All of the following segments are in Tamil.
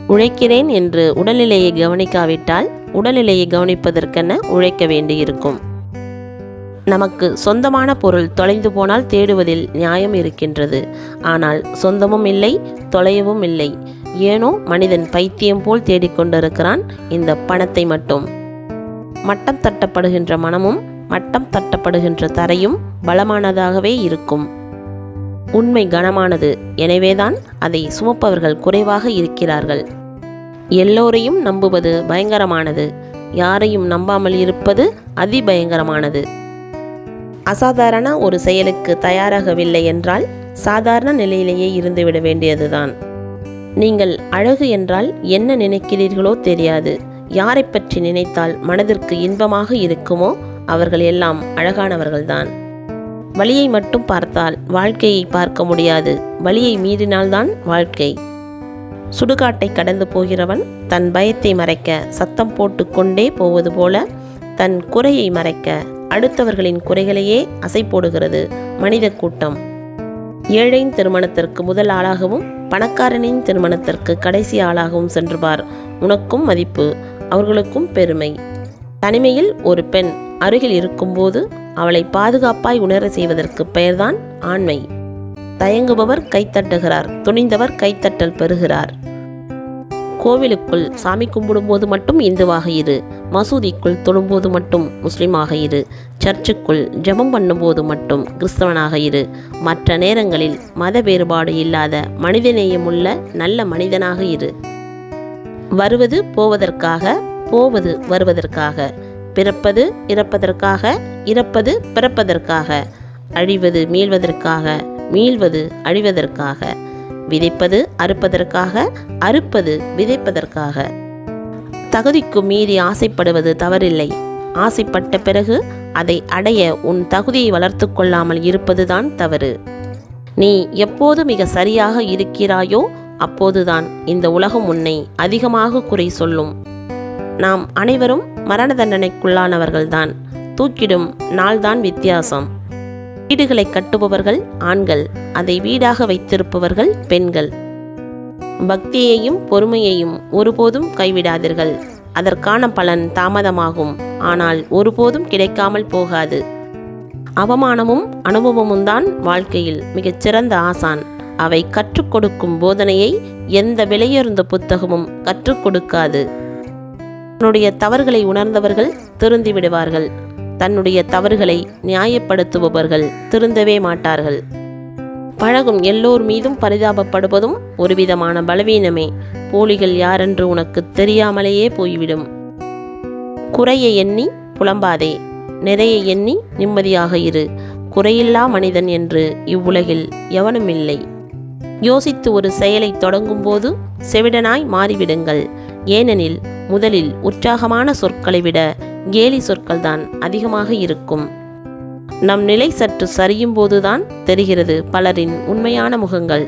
உழைக்கிறேன் என்று உடல்நிலையை கவனிக்காவிட்டால் உடல்நிலையை கவனிப்பதற்கென உழைக்க வேண்டியிருக்கும். நமக்கு சொந்தமான பொருள் தொலைந்து போனால் தேடுவதில் நியாயம் இருக்கின்றது. ஆனால் சொந்தமும் இல்லை, தொலையவும் இல்லை. ஏனோ மனிதன் பைத்தியம் போல் தேடிக்கொண்டிருக்கிறான் இந்த பணத்தை மட்டும். மட்டம் தட்டப்படுகின்ற மனமும் மட்டம் தட்டப்படுகின்ற தரையும் பலமானதாகவே இருக்கும். உண்மை கனமானது, எனவேதான் அதை சுமப்பவர்கள் குறைவாக இருக்கிறார்கள். எல்லோரையும் நம்புவது பயங்கரமானது, யாரையும் நம்பாமல் இருப்பது அதிபயங்கரமானது. அசாதாரண ஒரு செயலுக்கு தயாராகவில்லை என்றால் சாதாரண நிலையிலேயே இருந்துவிட வேண்டியதுதான். நீங்கள் அழகு என்றால் என்ன நினைக்கிறீர்களோ தெரியாது. யாரை பற்றி நினைத்தால் மனதிற்கு இன்பமாக இருக்குமோ அவர்கள் எல்லாம் அழகானவர்கள்தான். வலியை மட்டும் பார்த்தால் வாழ்க்கையை பார்க்க முடியாது. வலியை மீறினால்தான் வாழ்க்கை. சுடுகாட்டை கடந்து போகிறவன் தன் பயத்தை மறைக்க சத்தம் போட்டு கொண்டே போவது போல தன் குறையை மறைக்க அடுத்தவர்களின் குறைகளையே அசை போடுகிறது மனித கூட்டம். ஏழையின் திருமணத்திற்கு முதல் ஆளாகவும் பணக்காரனின் திருமணத்திற்கு கடைசி ஆளாகவும் சென்று பார். உனக்கும் மதிப்பு, அவர்களுக்கும் பெருமை. தனிமையில் ஒரு பெண் அருகில் இருக்கும்போது அவளை பாதுகாப்பாய் உணர செய்வதற்கு பெயர்தான் ஆண்மை. தயங்குபவர் கைத்தட்டுகிறார், துணிந்தவர் கைத்தட்டல் பெறுகிறார். கோவிலுக்குள் சாமி கும்பிடும்போது மட்டும் இந்துவாக இரு, மசூதிக்குள் தொழும்போது மட்டும் முஸ்லிமாக இரு, சர்ச்சுக்குள் ஜெபம் பண்ணும்போது மட்டும் கிறிஸ்தவனாக இரு. மற்ற நேரங்களில் மத வேறுபாடு இல்லாத மனிதநேயமுள்ள நல்ல மனிதனாக இரு. வருவது போவதற்காக, போவது வருவதற்காக, பிறப்பது இறப்பதற்காக, இறப்பது பிறப்பதற்காக, அழிவது மீள்வதற்காக, மீள்வது அழிவதற்காக, விதைப்பது அறுப்பதற்காக, அறுப்பது விதைப்பதற்காக. தகுதிக்கு மீறி ஆசைப்படுவது தவறில்லை. ஆசைப்பட்ட பிறகு அதை அடைய உன் தகுதியை வளர்த்து கொள்ளாமல் இருப்பதுதான் தவறு. நீ எப்போது மிக சரியாக இருக்கிறாயோ அப்போதுதான் இந்த உலகம் உன்னை அதிகமாக குறை சொல்லும். நாம் அனைவரும் மரண தண்டனைக்குள்ளானவர்கள்தான். தூக்கிடும் நாள்தான் வித்தியாசம். வீடுகளை கட்டுபவர்கள் ஆண்கள், அதை வீடாக வைத்திருப்பவர்கள் பெண்கள். பக்தியையும் பொறுமையையும் ஒருபோதும் கைவிடாதீர்கள். அதற்கான பலன் தாமதமாகும், ஆனால் ஒருபோதும் கிடைக்காமல் போகாது. அவமானமும் அனுபவமும் தான் வாழ்க்கையில் மிகச்சிறந்த ஆசான். அவை கற்றுக் கொடுக்கும் போதனையை எந்த விலையுயர்ந்த புத்தகமும் கற்றுக் கொடுக்காது. தன்னுடைய தவறுகளை உணர்ந்தவர்கள் திருந்தி விடுவார்கள். தன்னுடைய தவறுகளை நியாயப்படுத்துபவர்கள் திருந்தவே மாட்டார்கள். பழகும் எல்லோர் மீதும் பரிதாபப்படுவதும் ஒரு விதமான பலவீனமே. போலிகள் யாரென்று உனக்கு தெரியாமலேயே போய்விடும். குறையை எண்ணி புலம்பாதே, நிறைய எண்ணி நிம்மதியாக இரு. குறையில்லா மனிதன் என்று இவ்வுலகில் எவனும் இல்லை. யோசித்து ஒரு செயலை தொடங்கும் போது செவிடனாய் மாறிவிடுங்கள். ஏனெனில் முதலில் உற்சாகமான சொற்களை விட கேலி சொற்கள் தான் அதிகமாக இருக்கும். நம் நிலை சற்று சரியும் போதுதான் தெரிகிறது பலரின் உண்மையான முகங்கள்.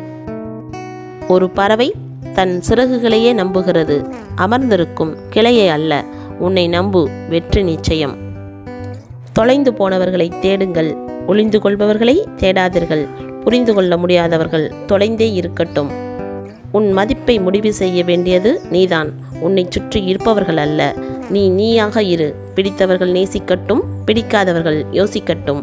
ஒரு பறவை தன் சிறகுகளையே நம்புகிறது, அமர்ந்திருக்கும் கிளையை அல்ல. உன்னை நம்பு, வெற்றி நிச்சயம். தொலைந்து போனவர்களை தேடுங்கள், ஒளிந்து கொள்பவர்களை தேடாதீர்கள். புரிந்து கொள்ள முடியாதவர்கள் தொலைந்தே இருக்கட்டும். உன் மதிப்பை முடிவு செய்ய வேண்டியது நீதான், உன்னை சுற்றி இருப்பவர்கள் அல்ல. நீ நீயாக இரு. பிடித்தவர்கள் நேசிக்கட்டும், பிடிக்காதவர்கள் யோசிக்கட்டும்.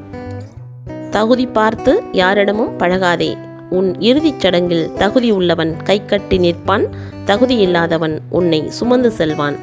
தகுதி பார்த்து யாரிடமும் பழகாதே. உன் இறுதிச் சடங்கில் தகுதி உள்ளவன் கை கட்டி நிற்பான், தகுதி இல்லாதவன் உன்னை சுமந்து செல்வான்.